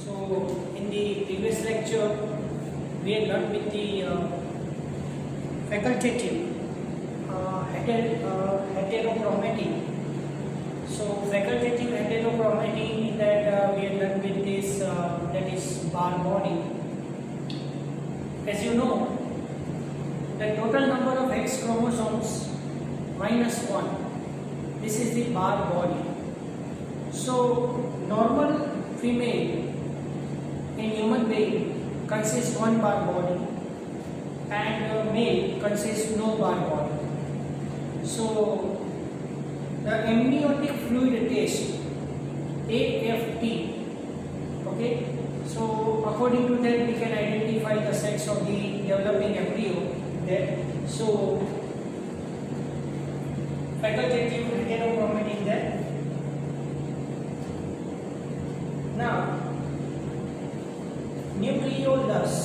So in the previous lecture, we had learned with the facultative heterochromatic. So facultative heterochromatic that we had learned with this that is bar body. As you know, the total number of X chromosomes -1. This is the bar body. So normal female in human being consists one bar body and male consists no bar body. So the amniotic fluid test, AFT, okay, so according to that we can identify the sex of the developing embryo there. So facultative heterochromatic there. Now nucleolus.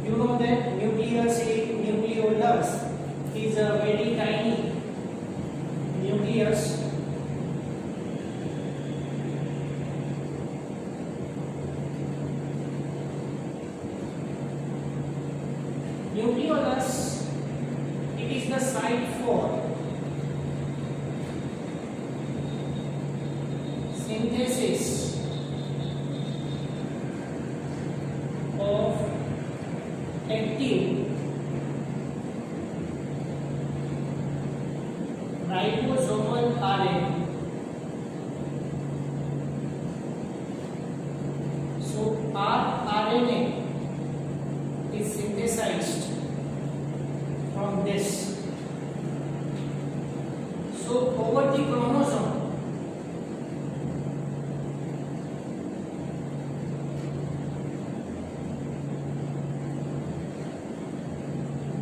You know that nucleolus is a very tiny nucleus. Nucleolus, it is the site for synthesis of active ribosomal RNA. So rRNA is synthesized from this. So over the chromosome,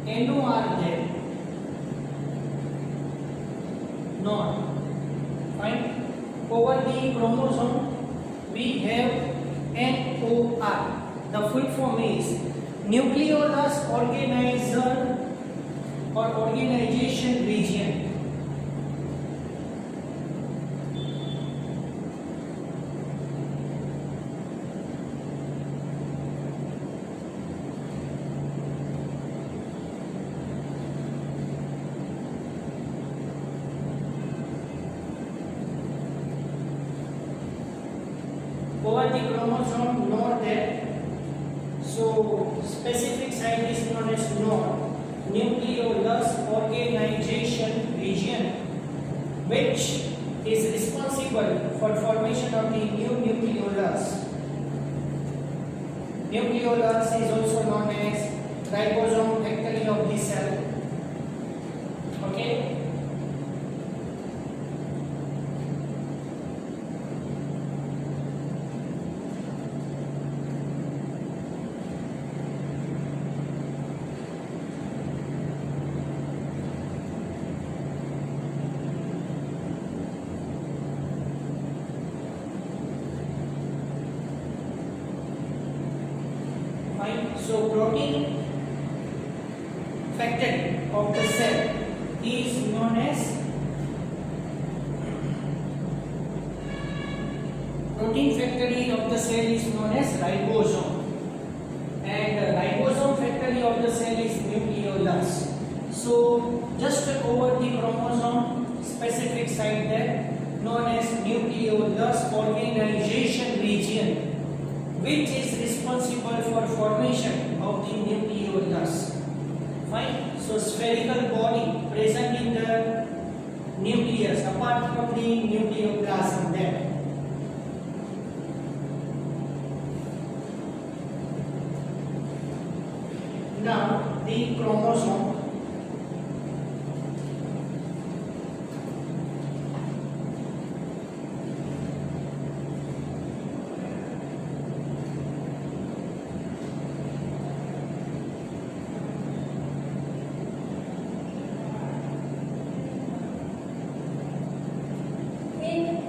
NO are there, not fine. Over the chromosome we have NOR. The full form is nucleolus organizer or organization region. Over the chromosome node there. So specific site is known as node, nucleolus organization region, which is responsible for formation of the new nucleolus. Nucleolus is also known as ribosome factory of the cell. Okay. So protein factory of the cell is known as ribosome, and ribosome factory of the cell is nucleolus. So just over the chromosome specific site there known as nucleolus organization region, which is responsible for formation of the nucleolus. Fine. So spherical body present in the nucleus apart from the nucleoplasm there. Now the chromosome.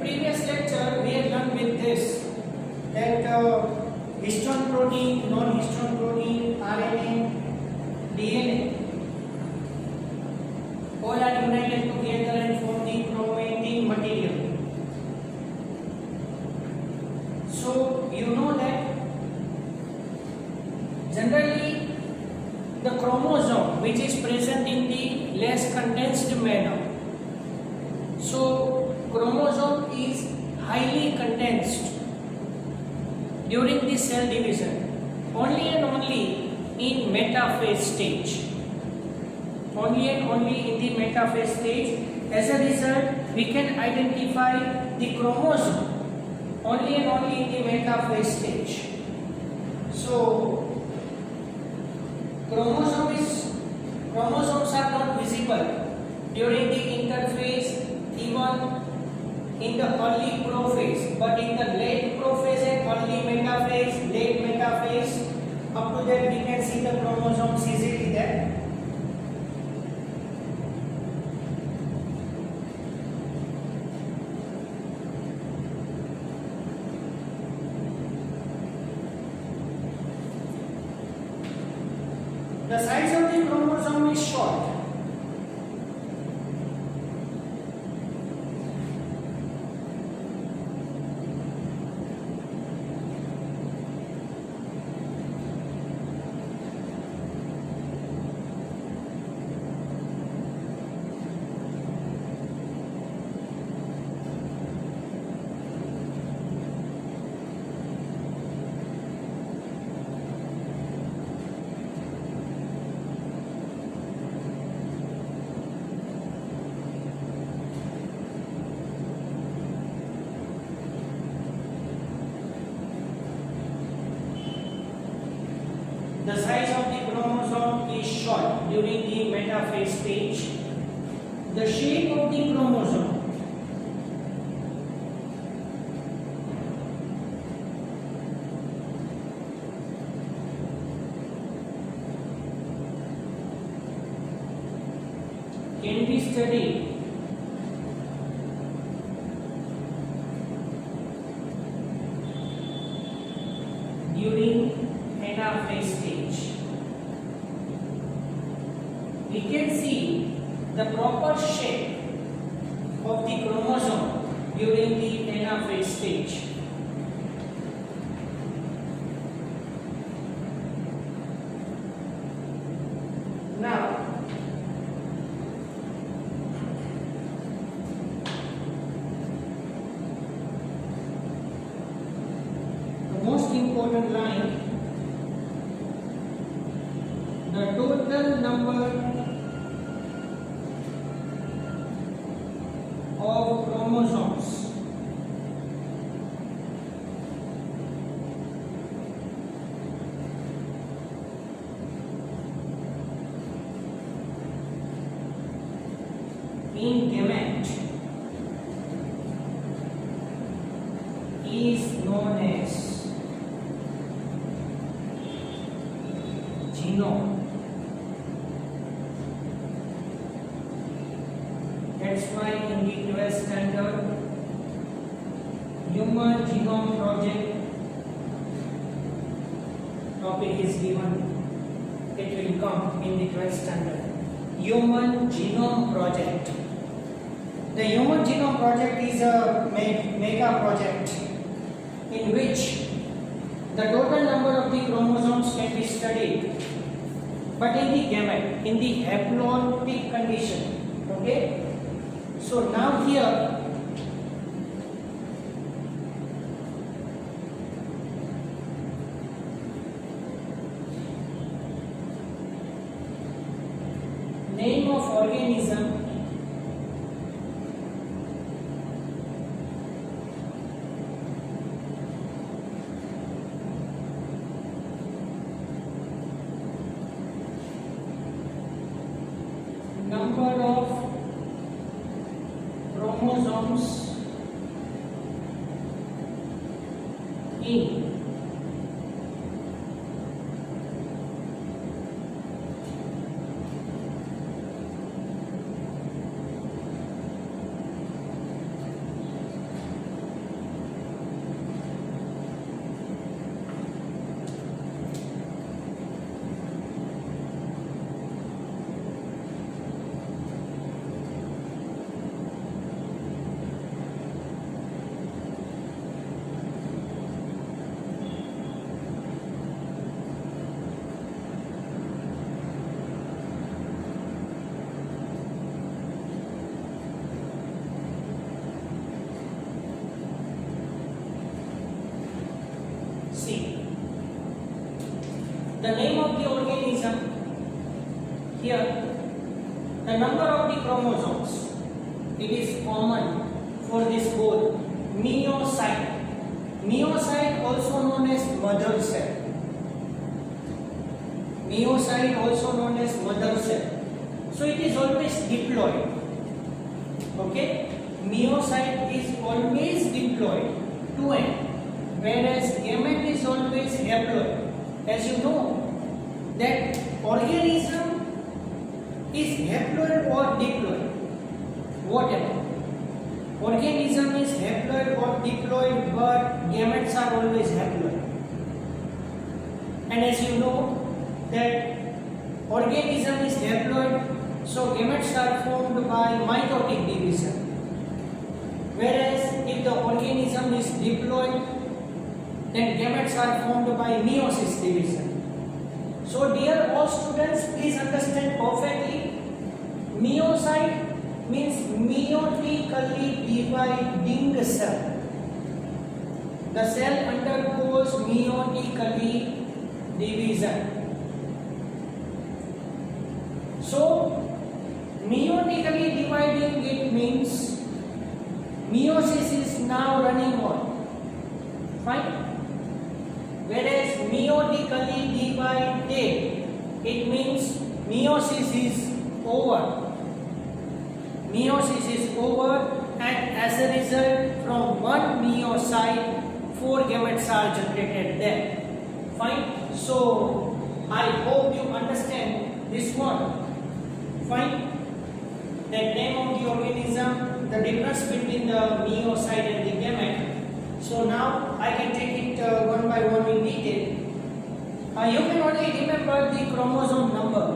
Previous lecture we had learned with this that histone protein, non-histone protein, RNA, DNA, all are united together and form the chromatin material. So you know that generally the chromosome which is present in the less condensed manner. So chromosome is highly condensed during the cell division, only and only in metaphase stage. Only and only in the metaphase stage. As a result, we can identify the chromosome only and only in the metaphase stage. So chromosomes are not visible during the interphase, even in the early prophase, but in the late prophase and early metaphase, late metaphase, up to that we can see the chromosomes easily there. The size of the chromosome is short. The size of the chromosome is short during the metaphase stage. The shape of the chromosome can be studied during anaphase stage. We can see the proper shape of the chromosome during the anaphase stage. Now, the most important line, the total number of chromosomes in gamete is known as genome. That's why in the 12th standard Human Genome Project topic is given. It will come in the 12th standard. Human Genome Project. The Human Genome Project is a mega project in which the total number of the chromosomes can be studied, but in the gamete, in the haploid condition. Okay. So now here name of organism, number of chromosomes in the name of the organism, here the number of the chromosomes, it is common for this both. Meiocyte, meiocyte also known as mother cell, meiocyte also known as mother cell, so it is always diploid. Okay, meiocyte is always diploid, 2n, whereas gamete is always haploid. As you know that organism is haploid or diploid, whatever. Organism is haploid or diploid, but gametes are always haploid. And as you know that organism is haploid, so gametes are formed by mitotic division. Whereas if the organism is diploid, then gametes are formed by meiosis division. So dear all students, please understand perfectly. Meiocyte means meiotically dividing cell. The cell undergoes meiotically division. So meiotically dividing, it means meiosis is now running on. Fine. Whereas meiotically divided, it means meiosis is over. Meiosis is over, and as a result, from one meiocyte, 4 gametes are generated there. Fine. So I hope you understand this one. Fine. The name of the organism, the difference between the meiocyte and the gamete. So now I can take it one by one in detail. You can only remember the chromosome number.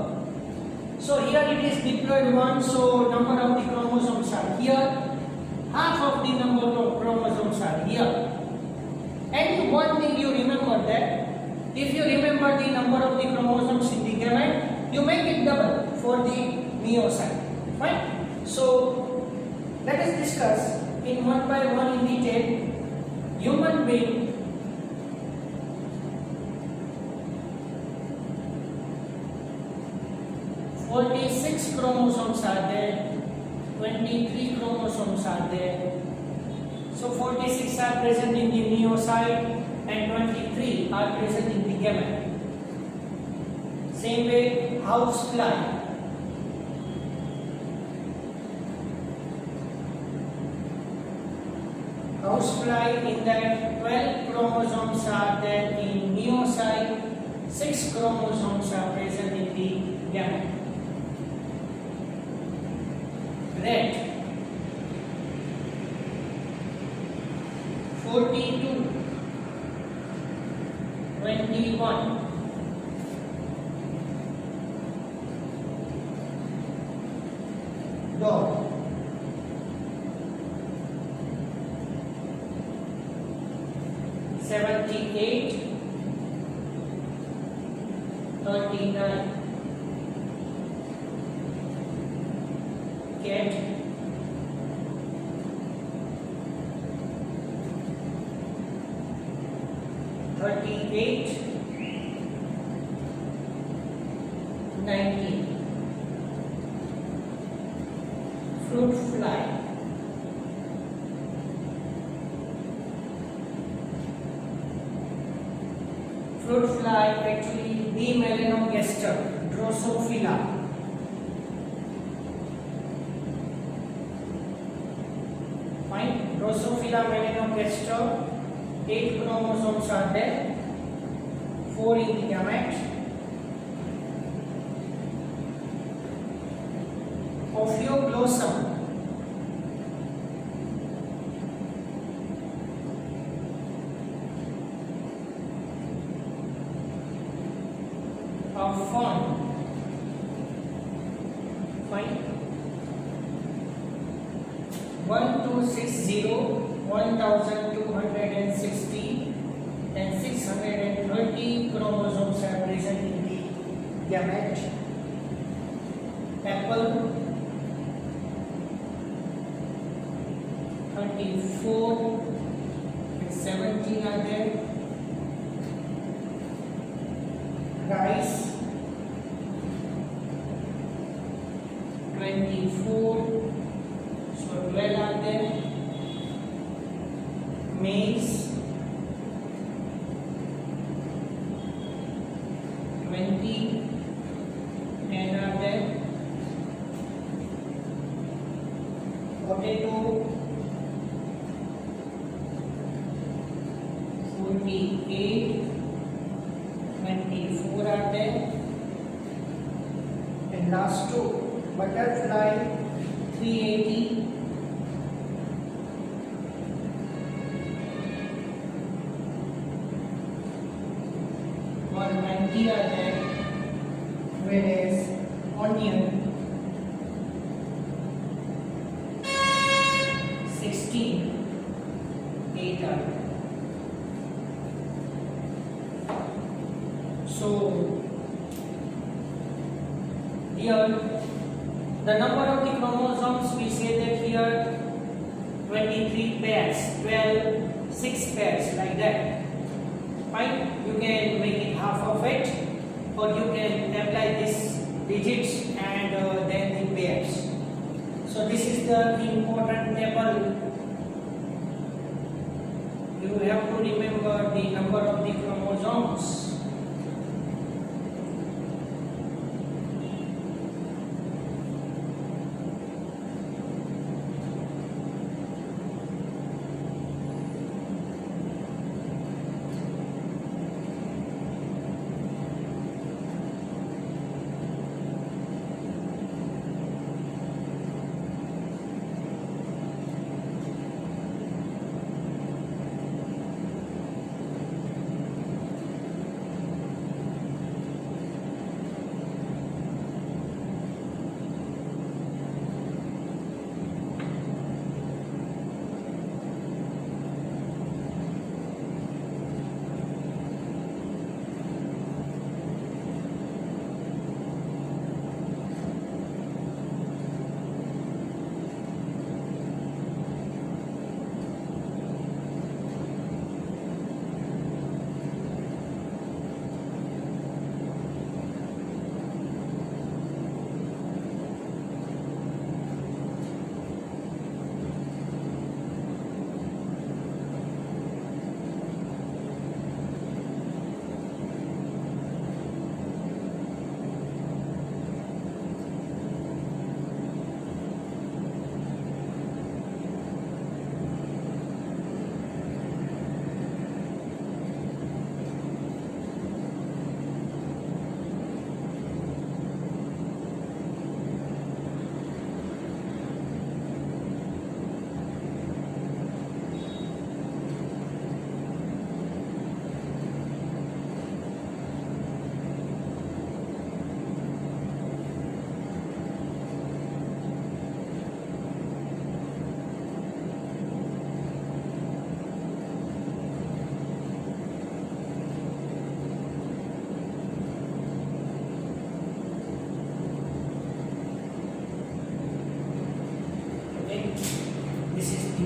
So here it is diploid 1, so number of the chromosomes are here. Half of the number of chromosomes are here. And one thing you remember that if you remember the number of the chromosomes in the gamete, you make it double for the meiocyte. Fine. So let us discuss in one by one in detail. Human being, 46 chromosomes are there, 23 chromosomes are there. So 46 are present in the meiocyte and 23 are present in the gamete. Same way, housefly. Housefly, in that 12 chromosomes are there in meiocyte, 6 chromosomes are present in the gamete. Rat, 42, 21, dog, 78, 39, cat, 38, 19, fruit fly, fruit fly actually B. melanogaster, Drosophila. Fine, Drosophila melanogaster, 8 chromosomes are there, 4 in the gamete. Ophioglossum, a fern. Fine. 1260, 1260 and 630 chromosomes are present in the gamete. Apple, 34 and 17 are there. rice, 24, so 12 are there. Maize, 20, 10 are there. Potato, 48, 24 are there. And last two, butterfly, 380, 190 are there. Whereas onion, 16, 8 are there. So here the number of the chromosomes, we say that here 23 pairs, 12, 6 pairs, like that. Fine, you can make it half of it, or you can apply these digits and then the pairs. So this is the important table. You have to remember the number of the chromosomes.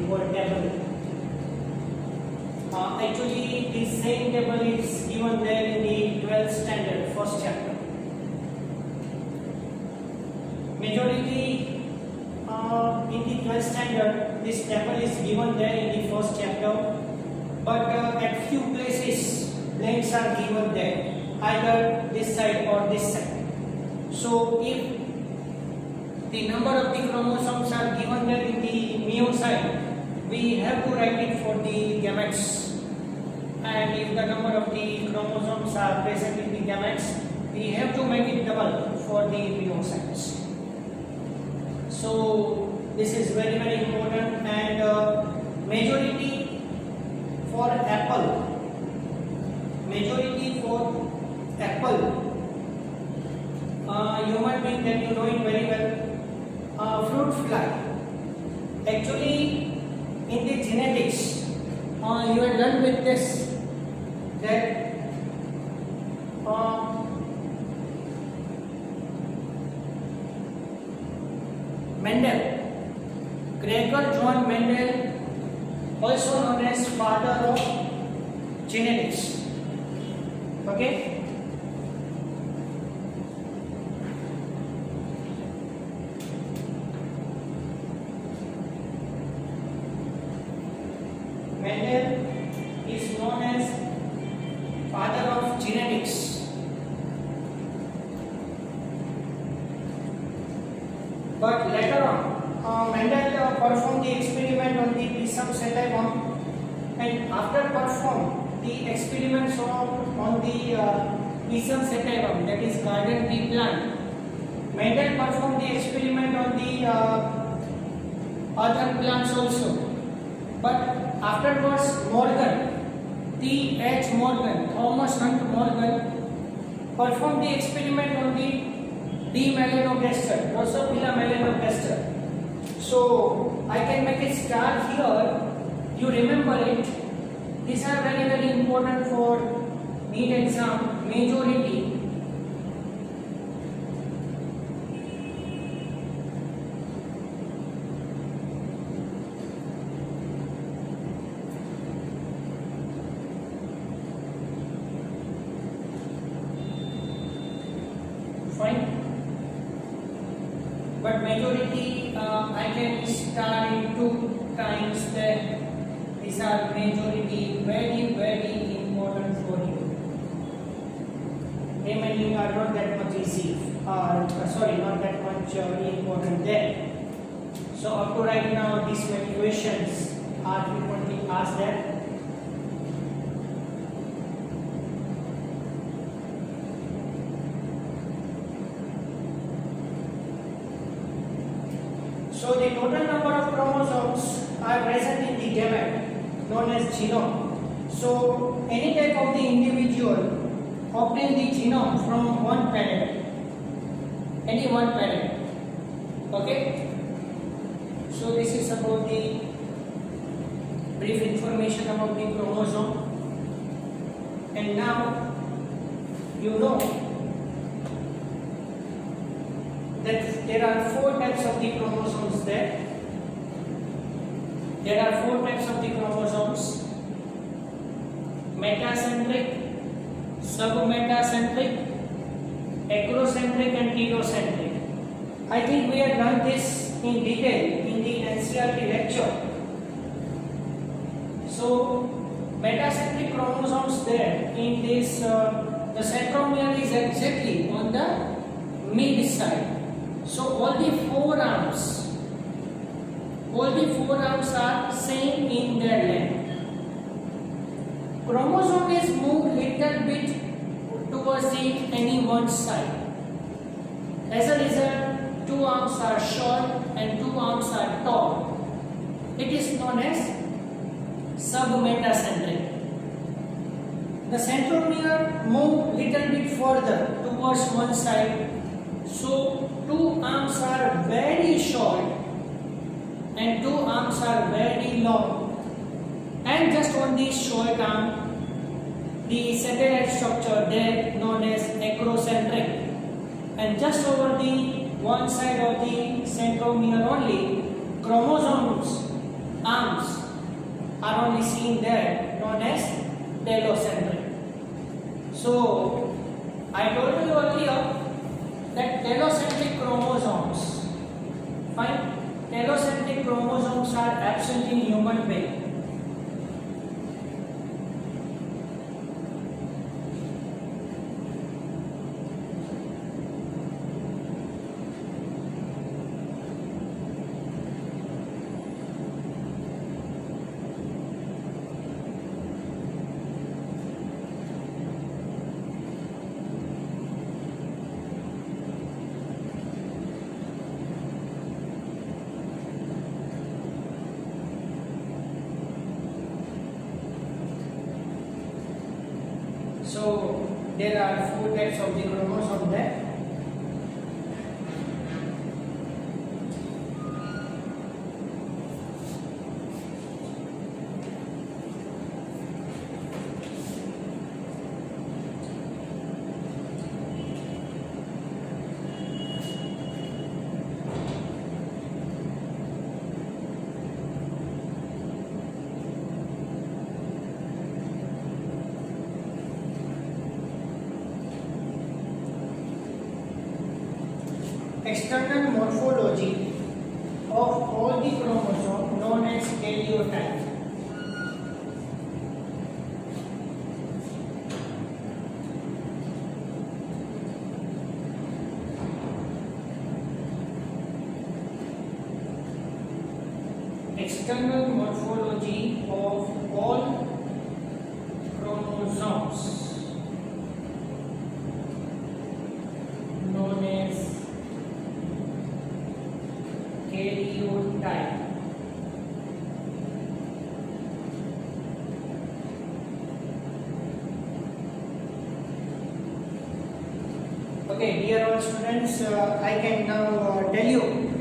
Word table. Actually, this same table is given there in the 12th standard, first chapter. Majority in the 12th standard, this table is given there in the first chapter, but at few places blanks are given there, either this side or this side. So if the number of the chromosomes are given there in the meo side, we have to write it for the gametes, and if the number of the chromosomes are present in the gametes, we have to make it double for the meo sides. So this is very important, and majority for apple, you might think that you know it very well. Fruit fly. Actually, in the genetics, you are done with this, that Mendel, Gregor John Mendel, also known as father of genetics. Okay, after perform the experiments on the Pisum satarum, that is garden pea plant, Mendel performed the experiment on the other plants also. But afterwards, Morgan, T.H. Morgan, Thomas Hunt Morgan, performed the experiment on the D. melanogaster, Drosophila melanogaster. So I can make a star here. You remember it. These are very, very important for NEET exam. Majority. Fine. But majority I can star in 2 times that these are majority very, very important for you. Remaining are not that much easy, not that much important there. So up to right now, these many questions are frequently asked there. So the total number of chromosomes are present in the gamete known as genome. So any type of the individual obtain the genome from one parent, any one parent. Okay. So this is about the brief information about the chromosome. And now you know that there are 4 types of the chromosomes there. There are 4 types of the chromosomes: metacentric, submetacentric, acrocentric and telocentric. I think we have learned this in detail in the NCERT lecture. So metacentric chromosomes there in this the centromere is exactly on the mid side. So all the 4 arms are same in their length. Chromosome is moved little bit towards the any one side. As a result, 2 arms are short and 2 arms are tall. It is known as submetacentric. The centromere move little bit further towards one side. So 2 arms are very short and 2 arms are very long. And just on this short arm, the satellite structure there known as acrocentric. And just over the one side of the centromere only, chromosomes arms are only seen there known as telocentric. So I told you earlier that telocentric chromosomes, fine, telocentric chromosomes are absent in human being. So there are 4 types of the chromosome there. External morphology of all the chromosomes known as karyotype. External morphology of all Okay, dear all students, I can now tell you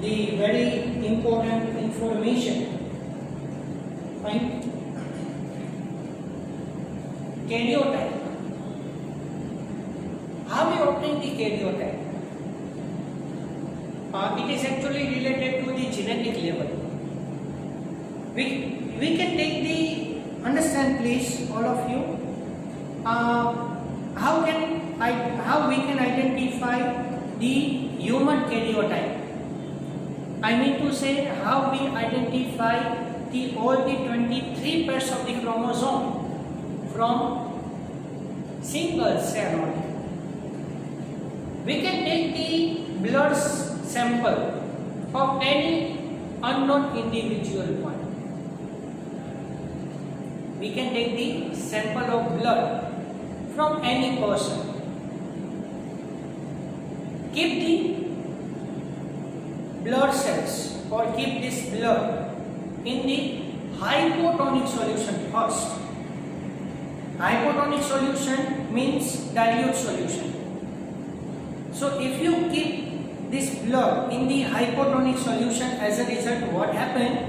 the very important information. Fine. Karyotype. How we obtain the karyotype? It is actually related to the genetic level. We can take the, understand please all of you, how we can identify the human karyotype. I mean to say, how we identify all the 23 pairs of the chromosome from single cell only. We can take the blood sample of any unknown individual one. We can take the sample of blood from any person. Keep the blood cells or keep this blood in the hypotonic solution first. Hypotonic solution means dilute solution. So if you keep this blood in the hypotonic solution, as a result what happens?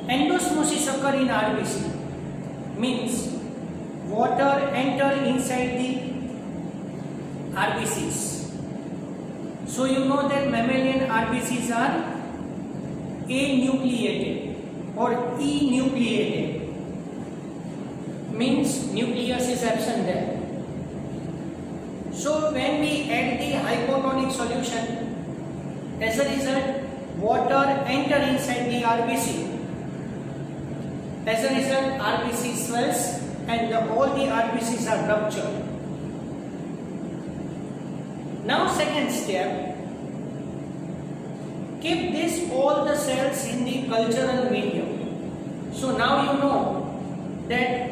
Endosmosis occur in RBC. Means water enter inside the RBCs. So you know that mammalian RBCs are anucleated or enucleated. Means nucleus is absent there. So when we add the hypotonic solution, as a result water enter inside the RBC. As a result, RBC swells and all the RBCs are ruptured. Now second step, keep all the cells in the cultural medium. So now you know that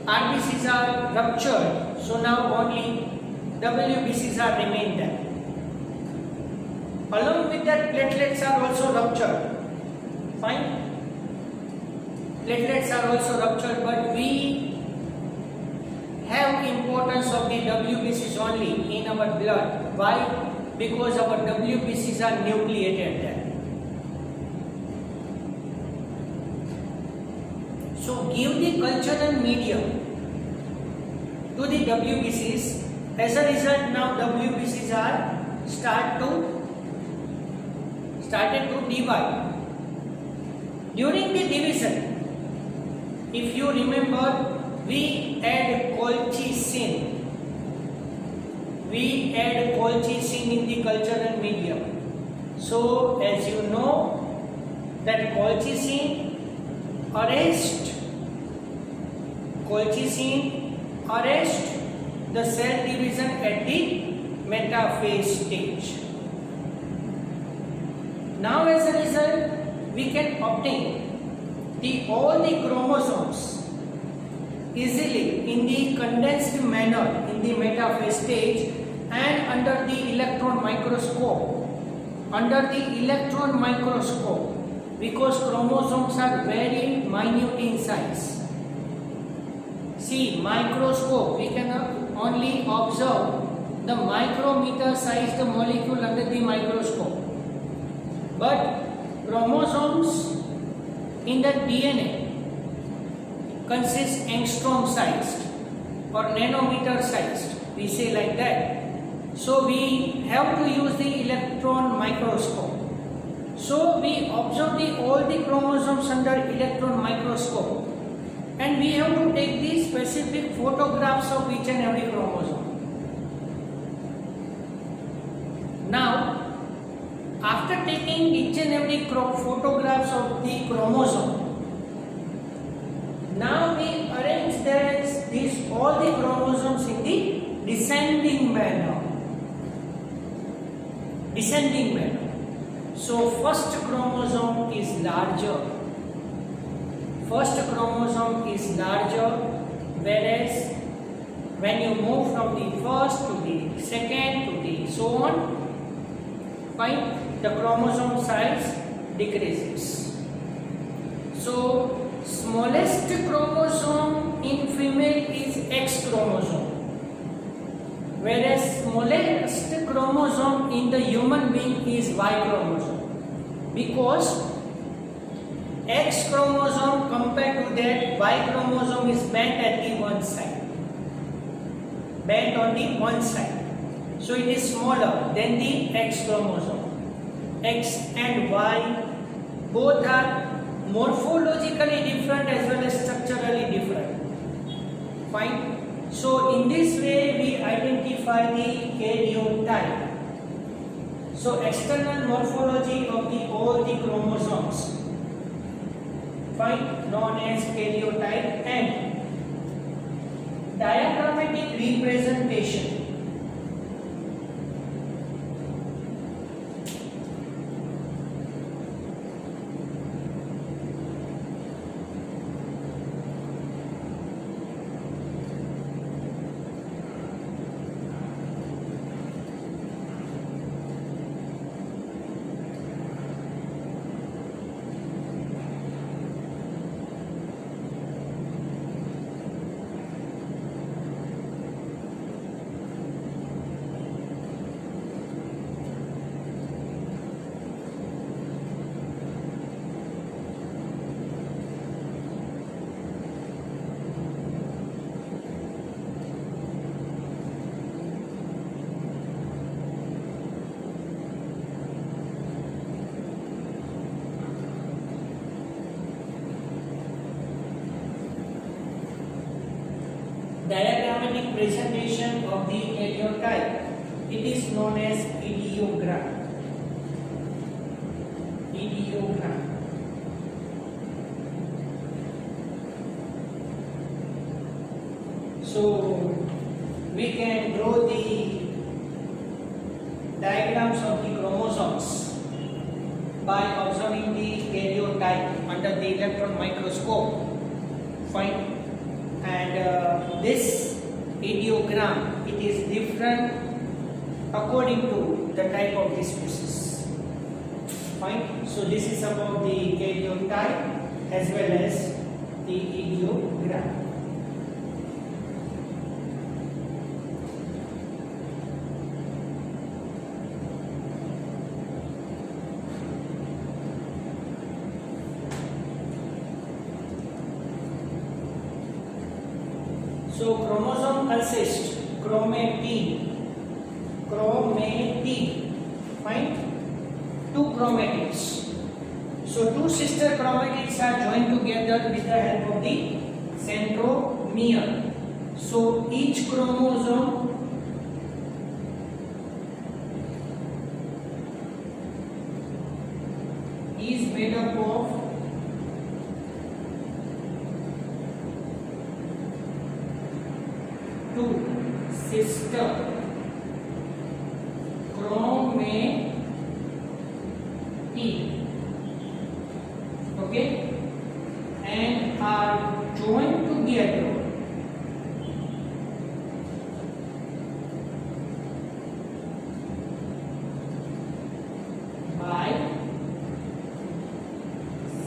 RBCs are ruptured, so now only WBCs are remain there. Along with that, platelets are also ruptured. Fine. Platelets are also ruptured, but we have importance of the WBCs only in our blood. Why? Because our WBCs are nucleated there. So give the cultural medium to the WBCs. As a result, now WBCs are started to divide. During the division, if you remember, we add colchicine. We add colchicine in the cultural medium. So, as you know, that colchicine arrests the cell division at the metaphase stage. Now, as a result, we can obtain all the chromosomes easily in the condensed manner in the metaphase stage and under the electron microscope. Because chromosomes are very minute in size. See, microscope, we can only observe the micrometer sized molecule under the microscope. But chromosomes in the DNA consists angstrom sized or nanometer sized, we say like that. So we have to use the electron microscope. So we observe all the chromosomes under electron microscope, and we have to take the specific photographs of each and every chromosome. Now, after taking each and every photographs of the chromosome, now we arrange all the chromosomes in the descending manner. So first chromosome is larger. Whereas when you move from the first to the second to the so on, fine, the chromosome size decreases. So smallest chromosome in female is X chromosome. whereas smallest chromosome in the human being is Y chromosome, because X chromosome compared to that Y chromosome is bent at the one side, bent on the one side, so it is smaller than the X chromosome. X and Y both are morphologically different as well as structurally different. Fine. So in this way we identify the karyotype. So external morphology of all the chromosomes, fine, known as karyotype, and diagrammatic representation. Diagrammatic presentation of the karyotype. It is known as ideogram. Ideogram. So we can draw the diagrams of the chromosomes by observing the karyotype under the electron microscope. Fine. And this ideogram, it is different according to the type of the species. Fine. So this is about the karyotype as well as the ideogram. So chromosome consists chromatine, fine, two chromatids. So two sister chromatids are joined together with the help of the centromere. So each chromosome is made up of two sister chromatid, okay, and are joined together by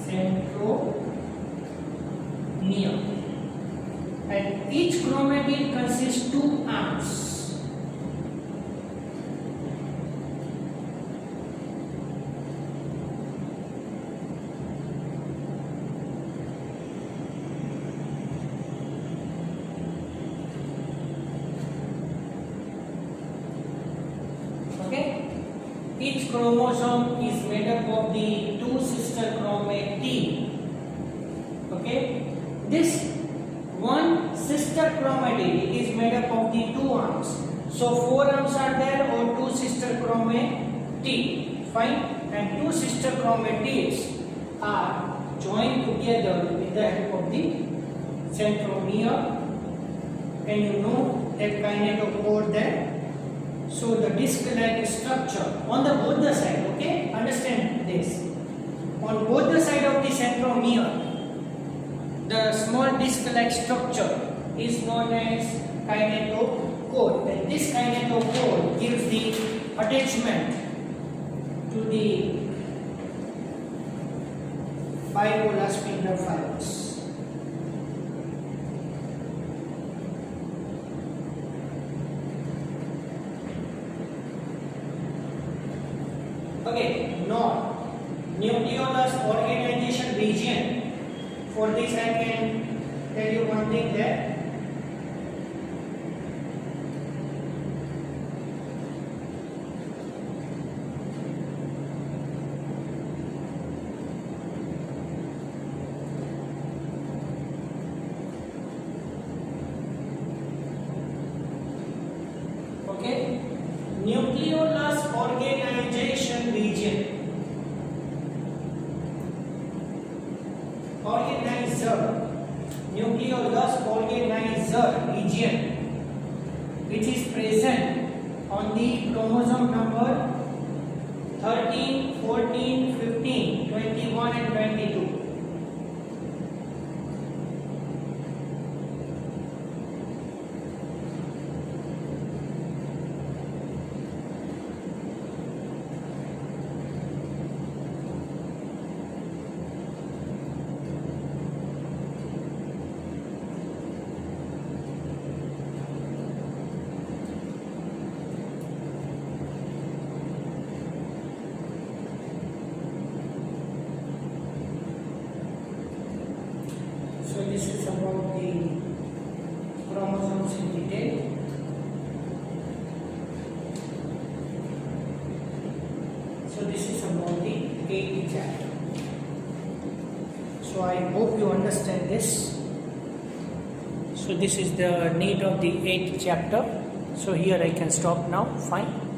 centromere, and each chromatid consists two arms. Okay, each chromosome is made up of the two sister chromatid. Okay, this one sister chromatid is made up of the two arms. So four arms are there, or two sister chromatid, fine, and two sister chromatids are joined together with the help of the centromere. And you know that kinetochore there. So the disc-like structure on the both the side, okay, understand this, on both the side of the centromere, the small disc-like structure is known as kinetochore, and this kinetochore gives the attachment to the bipolar spindle fibers. Okay, no. Nucleolus organization region. For this I can tell you one thing that okay, nucleolus organization region. Organizer, nucleolus organizer region, which is present on the chromosome number 13, 14, 15, 21 and 22. So this is about the chromosomes in detail. So this is about the 8th chapter. So I hope you understand this. So this is the need of the 8th chapter. So here I can stop now. Fine.